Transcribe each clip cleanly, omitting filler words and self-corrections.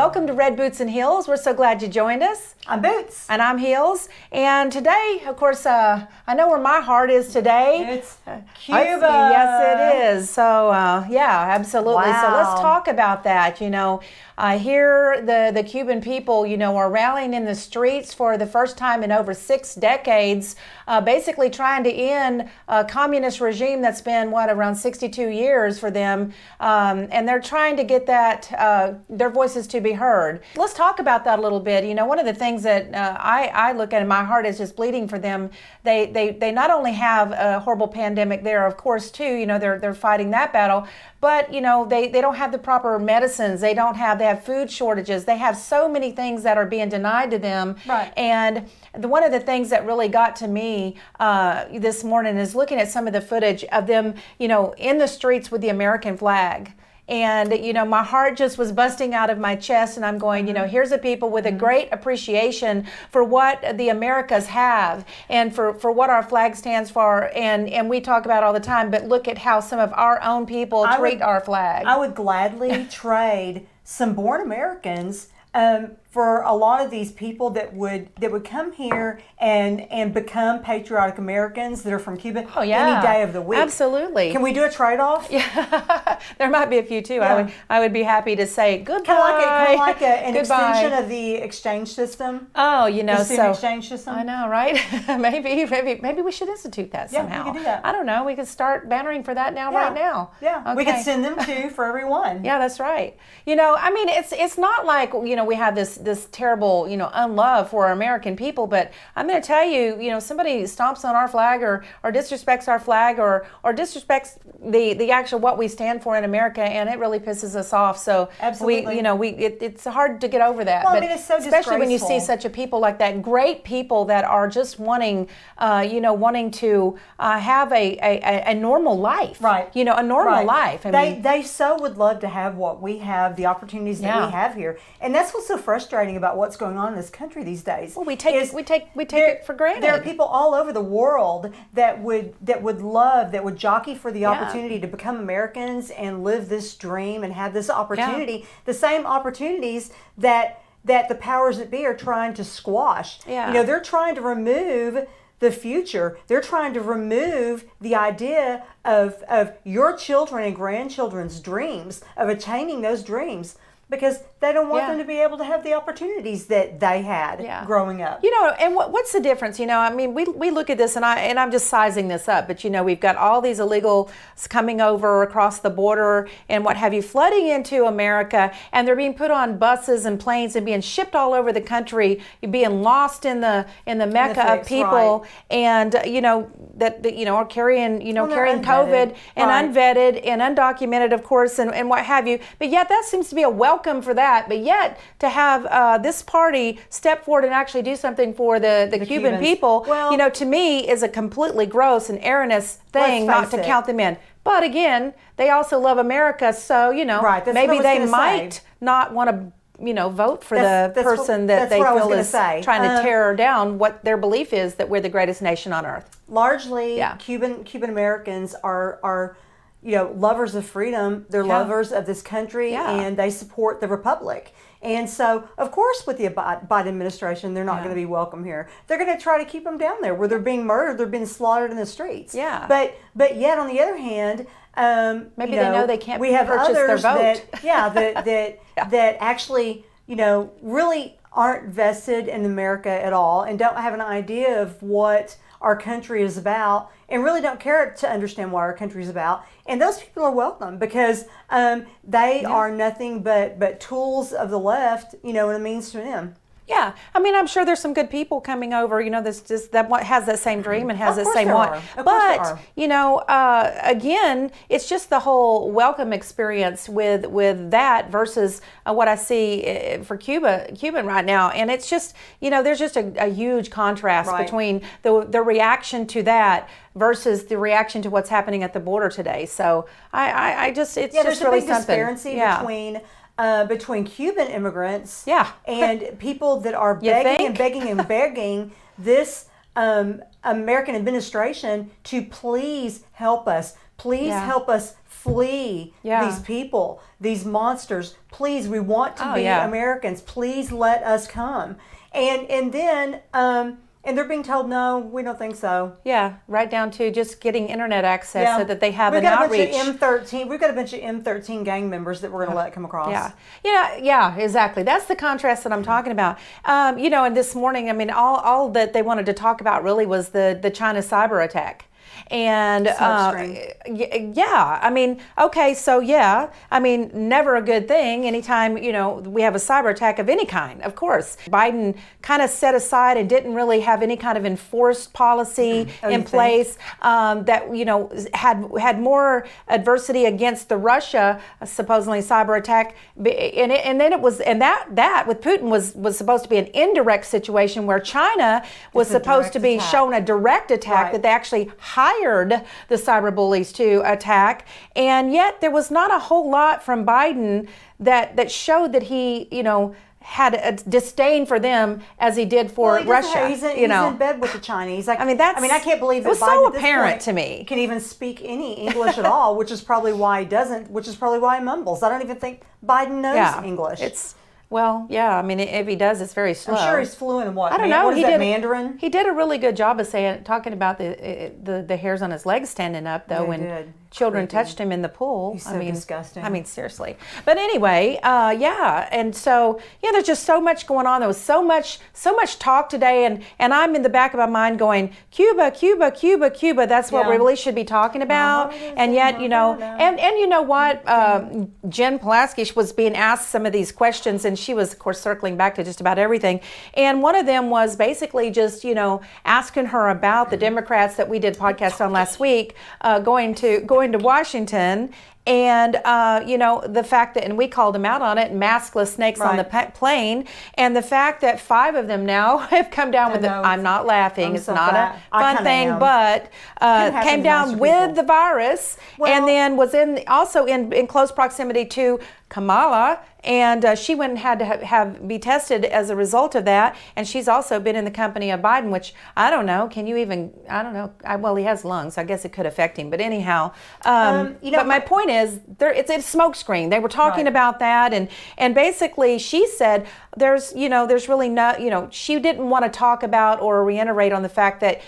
welcome to Red Boots and Heels. We're so glad you joined us. I'm Boots. And I'm Heels. And today, of course, I know where my heart is today. It's Cuba. Yes, it is. So, yeah, absolutely. Wow. So let's talk about that. You know, here the Cuban people, you know, are rallying in the streets for the first time in over 6 decades, basically trying to end a communist regime that's been, around 62 years for them. And they're trying to get that, their voices to be heard. Let's talk about that a little bit. You know, one of the things that I look at and my heart is just bleeding for them. They not only have a horrible pandemic there, of course, too, you know, they're fighting that battle, but, you know, they don't have the proper medicines. They have food shortages. They have so many things that are being denied to them. Right. And one of the things that really got to me this morning is looking at some of the footage of them, you know, in the streets with the American flag. And, you know, my heart just was busting out of my chest, and I'm going, you know, here's a people with a great appreciation for what the Americas have and for what our flag stands for. And we talk about it all the time, but look at how some of our own people treat our flag. I would gladly trade some born Americans for a lot of these people that would come here and become patriotic Americans that are from Cuba any day of the week. Absolutely. Can we do a trade-off? Yeah, there might be a few too. Yeah. I would be happy to say goodbye. Kind of like an Goodbye. extension of the exchange system. Oh, you know, the student exchange system. I know, right? maybe we should institute that somehow. We could do that. I don't know. We could start bannering for that right now. Yeah, okay. We could send them to for everyone. Yeah, that's right. You know, I mean, it's not like, you know, we have this terrible, you know, unlove for our American people, but I'm going to tell you, you know, somebody stomps on our flag or disrespects our flag or disrespects the actual what we stand for in America, and it really pisses us off. So absolutely, it's hard to get over that. Well, but I mean, it's so especially when you see disgraceful. such a people like that, great people that are just wanting to have a normal life, right? You know, a normal life. I mean, they so would love to have what we have, the opportunities that we have here, and that's what's so frustrating about what's going on in this country these days. Well, we take it for granted. There are people all over the world that would jockey for the opportunity to become Americans and live this dream and have this opportunity, the same opportunities that the powers that be are trying to squash. Yeah. You know, they're trying to remove the future. They're trying to remove the idea of your children and grandchildren's dreams, of attaining those dreams, because they don't want them to be able to have the opportunities that they had growing up. You know, and what's the difference? You know, I mean, we look at this, and I'm just sizing this up, but you know, we've got all these illegals coming over across the border and what have you, flooding into America, and they're being put on buses and planes and being shipped all over the country, being lost in the mecca of people, and you know that are carrying COVID and unvetted and undocumented, of course, and what have you. But yet that seems to be a welcome for that. But yet to have this party step forward and actually do something for the Cuban Cubans. people, well, you know, to me is a completely gross and erroneous thing not to count them in. But again, they also love America, so you know, maybe they might not want to, you know, vote for the person that they feel is trying to tear down what their belief is, that we're the greatest nation on earth. Largely, Cuban Americans are you know, lovers of freedom. They're lovers of this country, and they support the republic. And so, of course, with the Biden administration, they're not going to be welcome here. They're going to try to keep them down there where they're being murdered, they're being slaughtered in the streets. Yeah. But yet, on the other hand, maybe they know they can't we have purchase others their vote. that actually, you know, really aren't vested in America at all and don't have an idea of what our country is about, and really don't care to understand what our country is about. And those people are welcome because they are nothing but tools of the left, you know, and a means to an end. Yeah, I mean, I'm sure there's some good people coming over, you know, that has that same dream and has that same want. But you know, again, it's just the whole welcome experience with that versus what I see for Cuban right now, and it's just, you know, there's just a huge contrast between the reaction to that versus the reaction to what's happening at the border today. So it's just really something. There's a big disparity between Cuban immigrants and people that are begging this American administration to please help us. Please Yeah. help us flee Yeah. these people, these monsters. Please, we want to be yeah. Americans. Please let us come. And then and they're being told, no, we don't think so. Yeah, right down to just getting internet access so that they have We've an got outreach. A bunch of M13. We've got a bunch of M13 gang members that we're going to let come across. Yeah, exactly. That's the contrast that I'm talking about. And this morning, I mean, all that they wanted to talk about really was the China cyber attack. And I mean, okay, so I mean, never a good thing anytime, we have a cyber attack of any kind, of course. Biden kind of set aside and didn't really have any kind of enforced policy in place that, had more adversity against the Russia supposedly cyber attack. And then it was, and that with Putin was supposed to be an indirect situation where China was supposed to be shown a direct attack that they actually hired the cyber bullies to attack, and yet there was not a whole lot from Biden that showed that he, had a disdain for them as he did for Russia. He's in bed with the Chinese. I can't believe that it was Biden so at this apparent point to me. Can even speak any English at all, which is probably why he doesn't. Which is probably why he mumbles. I don't even think Biden knows English. I mean, if he does, it's very slow. I'm sure he's fluent in what? I don't know. What is that, Mandarin? He did a really good job of talking about the hairs on his legs standing up, though, when children touched him in the pool. He's so disgusting. I mean, seriously. But anyway, and so there's just so much going on. There was so much talk today, and I'm in the back of my mind going, Cuba, Cuba, Cuba, Cuba. That's what we really should be talking about. And yet, and you know what? Jen Pulaski was being asked some of these questions, and she was, of course, circling back to just about everything. And one of them was basically just, asking her about the Democrats that we did podcast on last week, going to Washington. And, the fact that, and we called them out on it, maskless snakes on the plane. And the fact that 5 of them now have come down with I'm not laughing. It's not a fun thing, but came down with the virus, and then was also in close proximity to Kamala. And she went and had to be tested as a result of that. And she's also been in the company of Biden, which I don't know. Can you even? I don't know. Well, he has lungs, so I guess it could affect him. But anyhow, but my point is, it's a smokescreen. They were talking about that, and basically she said there's really not. She didn't want to talk about or reiterate on the fact that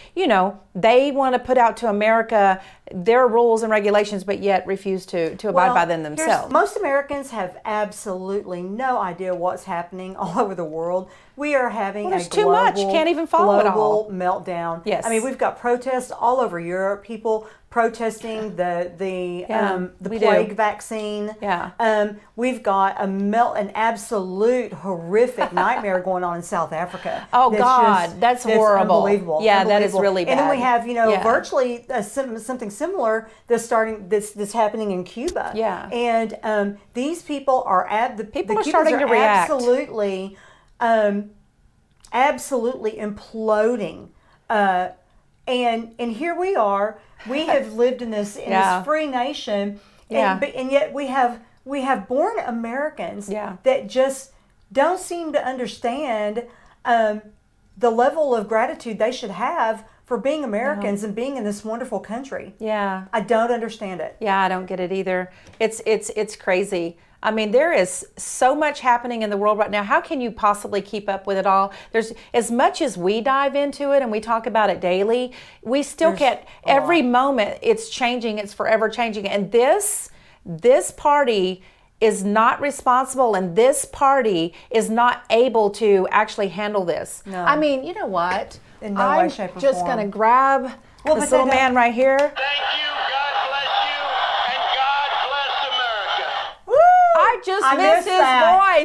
they want to put out to America their rules and regulations, but yet refuse to abide by them themselves. Most Americans have absolutely no idea what's happening all over the world. We are having there's too much. You can't even follow it all. Global meltdown. Yes. I mean, we've got protests all over Europe. People protesting the plague vaccine. Yeah. We've got an absolute horrific nightmare going on in South Africa. Oh God, that's horrible. Unbelievable. Yeah, that is really bad. And then we have virtually something similar that's happening in Cuba. Yeah. And these people are people are starting to react. Absolutely imploding. And here we are. We have lived in this free nation, and yet we have born Americans that just don't seem to understand the level of gratitude they should have for being Americans and being in this wonderful country. Yeah, I don't understand it. Yeah, I don't get it either. It's crazy. I mean, there is so much happening in the world right now. How can you possibly keep up with it all? There's as much as we dive into it and we talk about it daily, we still can't. Every moment it's changing. It's forever changing. And this party is not responsible, and this party is not able to actually handle this. No. I mean, you know what? In no way, shape, or I'm just form. going to grab this little man right here. Thank you, God bless you, and God bless America. Woo! I just miss his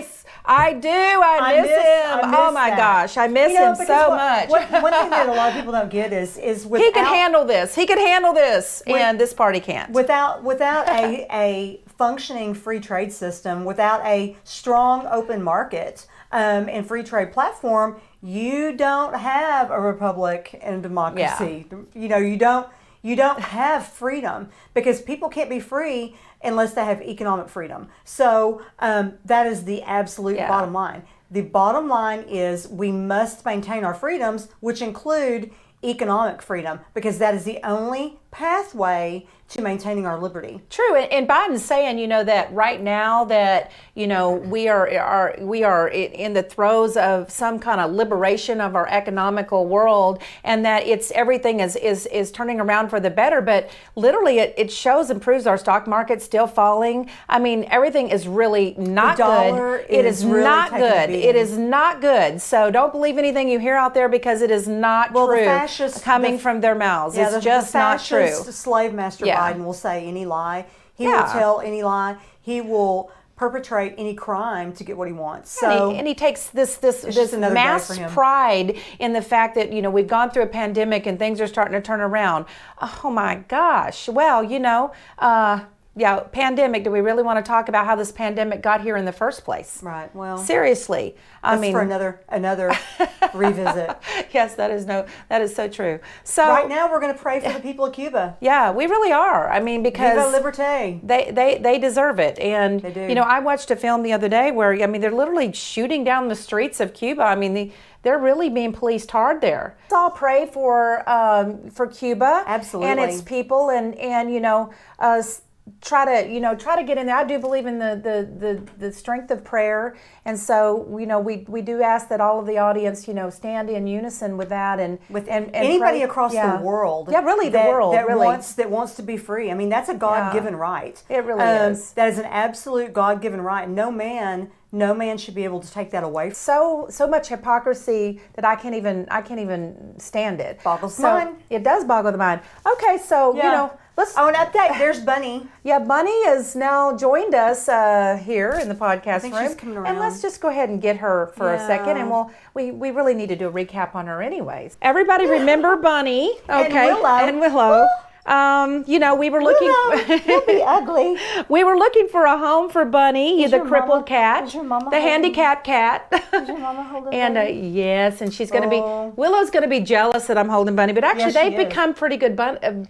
voice. I do. I miss him. Oh my gosh, I miss him so much. One thing that a lot of people don't get is without, he can handle this. He can handle this, and this party can't. Without a functioning free trade system, without a strong open market and free trade platform, you don't have a republic and democracy. Yeah. You don't have freedom, because people can't be free unless they have economic freedom. So that is the absolute bottom line. The bottom line is we must maintain our freedoms, which include economic freedom, because that is the only pathway to maintaining our liberty. True, and Biden's saying, that right now that we are in the throes of some kind of liberation of our economical world, and that everything is turning around for the better. But literally, it shows and proves our stock market's still falling. I mean, everything is really not The dollar good. It is really not taking a good. beating. It is not good. So don't believe anything you hear out there, because it is not Well, the true fascists- coming from their mouths. Yeah, It's just not true. fascist slave master Yeah. Biden will say any lie. He Yeah. will tell any lie. He will perpetrate any crime to get what he wants. And he takes this just another day mass for him. pride in the fact that we've gone through a pandemic and things are starting to turn around. Oh my gosh! Well, pandemic. Do we really want to talk about how this pandemic got here in the first place? Right. Well, Seriously, that's for another revisit. Yes, that is so true. So Right now, we're going to pray for the people of Cuba. yeah, we really are. I mean, because Viva Liberté. they deserve it. And They do. I watched a film the other day where they're literally shooting down the streets of Cuba. I mean, they're really being policed hard there. Let's all pray for Cuba, Absolutely. and its people, and try to get in there. I do believe in the strength of prayer, and so we do ask that all of the audience stand in unison with that, and With and anybody pray. across Yeah. the world. Yeah, really, the world, that really. wants to be free. I mean, that's a God-given right. It really is. That is an absolute God-given right. No man should be able to take that away from So much hypocrisy that I can't even stand it. Boggles the So mind. It does boggle the mind. Okay, so let's. Oh, an update. There's Bunny. Yeah, Bunny has now joined us here in the podcast think room, she's coming and around. let's just go ahead and get her for a Yeah. second, and we really need to do a recap on her, anyways. Everybody remember Bunny? Okay, And Willow. And Willow. We were looking. Don't be ugly. We were looking for a home for Bunny, the your crippled mama- cat, is your mama the holding- handicapped cat. Is your mama holding And Bunny? yes, and she's going to Oh. be Willow's going to be jealous that I'm holding Bunny, but actually Yes, she they've is. become pretty good Well, buddies.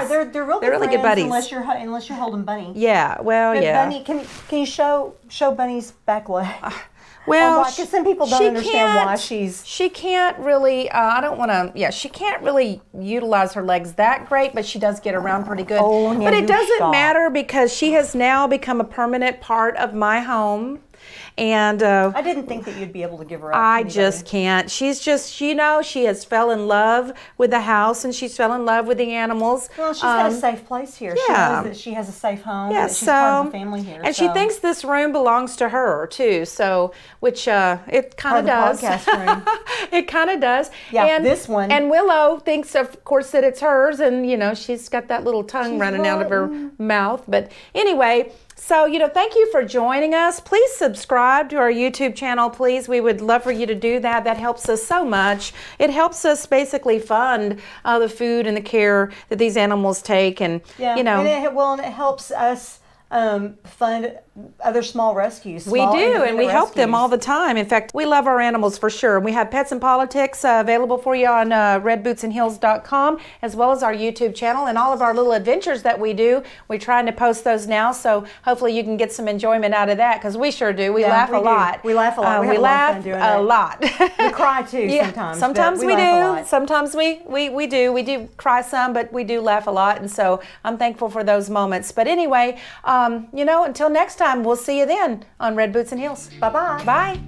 they are. They're really good friends buddies. unless you're holding Bunny. Yeah, well, But yeah. Bunny, can you show Bunny's back leg? Well, because some people don't she understand why can't- she's. She can't really. I don't want to. Yeah, she can't really utilize her legs that great, but she does get around pretty good. Oh, now but it you doesn't stop. matter because she has now become a permanent part of my home, and I didn't think that you'd be able to give her up. to I anybody. just can't. She's just, she has fell in love with the house, and she's fell in love with the animals. Well, she's got a safe place here. yeah. She knows that she has a safe home. Yeah, and that she's part of so the family here. and she thinks this room belongs to her too. So, which it kind of Part of does. the podcast room. It kind of does. Yeah, and this one. And Willow thinks, of course, that it's hers, and she's got that little tongue running out of her mouth. But anyway. So, thank you for joining us. Please subscribe to our YouTube channel, please. We would love for you to do that. That helps us so much. It helps us basically fund the food and the care that these animals take. And, Yeah, and it helps us fund other small rescues. We small do, and we independent help them rescues. all the time. In fact, we love our animals for sure. We have Pets and Politics available for you on redbootsandheels.com, as well as our YouTube channel and all of our little adventures that we do. We're trying to post those now, so hopefully you can get some enjoyment out of that, because we sure do. We laugh we a do. lot. We laugh a lot. We have a lot of fun doing a it. lot. We cry too Yeah, sometimes. sometimes but we laugh a do. lot. Sometimes we do. We do cry some, but we do laugh a lot, and so I'm thankful for those moments. But anyway, until next time, we'll see you then on Red Boots and Heels. Bye-bye. Bye.